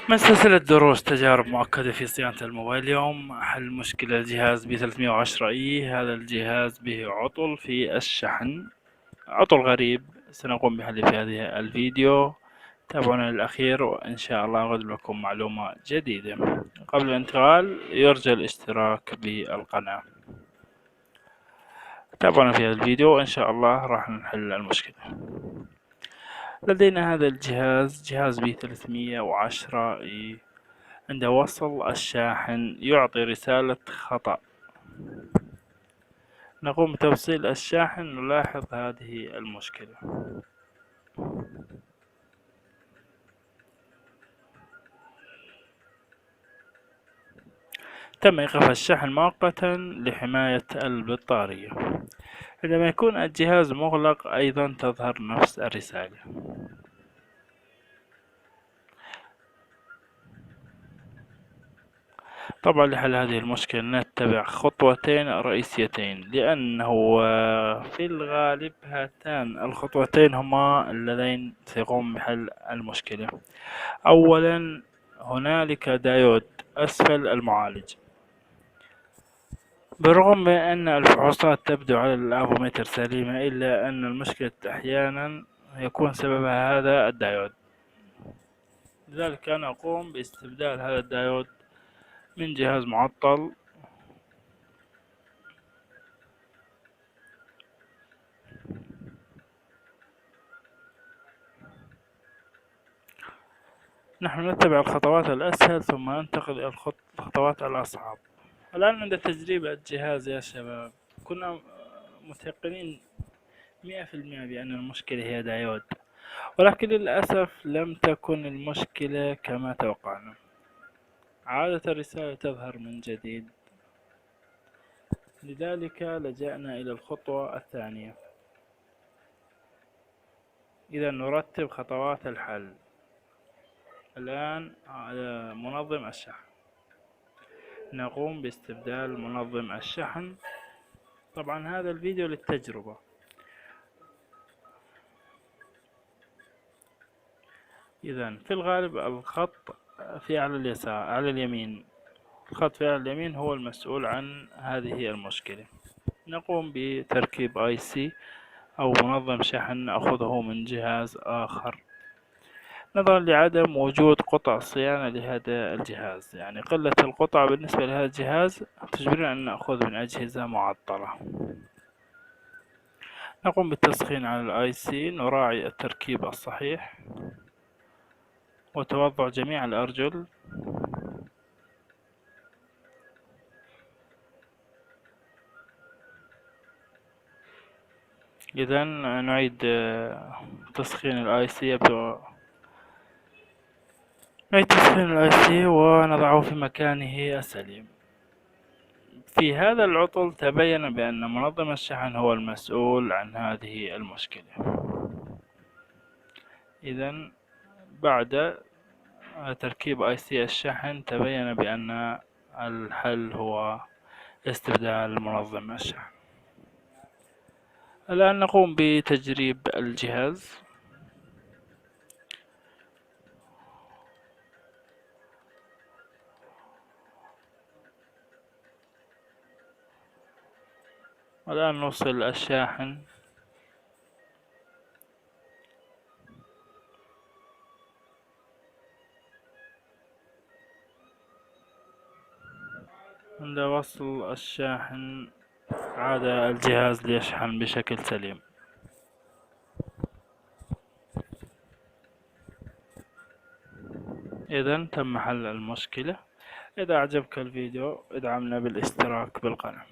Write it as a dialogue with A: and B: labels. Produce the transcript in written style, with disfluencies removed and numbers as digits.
A: من سلسلة دروس تجارب مؤكدة في صيانة الموبايل. اليوم حل مشكلة الجهاز B310E. هذا الجهاز به عطل في الشحن، عطل غريب سنقوم بحله في هذه الفيديو. تابعونا للأخير وإن شاء الله أقدم لكم معلومة جديدة. قبل الانتقال يرجى الاشتراك بالقناة. تابعونا في هذا الفيديو وإن شاء الله راح نحل المشكلة. لدينا هذا الجهاز، جهاز B310E. عند وصل الشاحن يعطي رسالة خطأ. نقوم بتوصيل الشاحن، نلاحظ هذه المشكلة. تم إيقاف الشحن مؤقتا لحماية البطارية. عندما يكون الجهاز مغلق أيضا تظهر نفس الرسالة. طبعا لحل هذه المشكلة نتبع خطوتين رئيسيتين، لأنه في الغالب هاتان الخطوتين هما اللذين سيقوم بحل المشكلة. أولا، هنالك دايود أسفل المعالج. بالرغم من أن الفحوصات تبدو على الأفومتر سليمة، إلا أن المشكلة أحيانا يكون سببها هذا الدايود. لذلك أنا أقوم باستبدال هذا الدايود من جهاز معطل. نحن نتبع الخطوات الأسهل ثم ننتقل إلى الخطوات الأصعب. الآن عند تجربة الجهاز يا شباب كنا متيقنين 100% بأن المشكلة هي دايود، ولكن للأسف لم تكن المشكلة كما توقعنا. عادت الرسالة تظهر من جديد، لذلك لجأنا إلى الخطوة الثانية. إذا نرتب خطوات الحل. الآن على منظم الشحن، نقوم باستبدال منظم الشحن. طبعا هذا الفيديو للتجربة. إذا في الغالب الخط في على اليسار، على اليمين، الخط في على اليمين هو المسؤول عن هذه المشكلة. نقوم بتركيب IC أو منظم شحن نأخذه من جهاز آخر، نظرا لعدم وجود قطع صيانة لهذا الجهاز. يعني قلة القطع بالنسبة لهذا الجهاز تجبرنا أن نأخذ من أجهزة معطلة. نقوم بالتسخين على الاي سي، نراعي التركيب الصحيح وتوضع جميع الأرجل. إذا نعيد تسخين الاي سي. نعيد تسخين الاي سي ونضعه في مكانه السليم. في هذا العطل تبين بأن منظم الشحن هو المسؤول عن هذه المشكلة. إذا بعد تركيب اي سي الشحن تبين بأن الحل هو استبدال منظم الشحن. الآن نقوم بتجريب الجهاز. الآن نوصل الشاحن. عند وصل الشاحن عاد الجهاز ليشحن بشكل سليم. إذا تم حل المشكلة. إذا أعجبك الفيديو ادعمنا بالاشتراك بالقناة.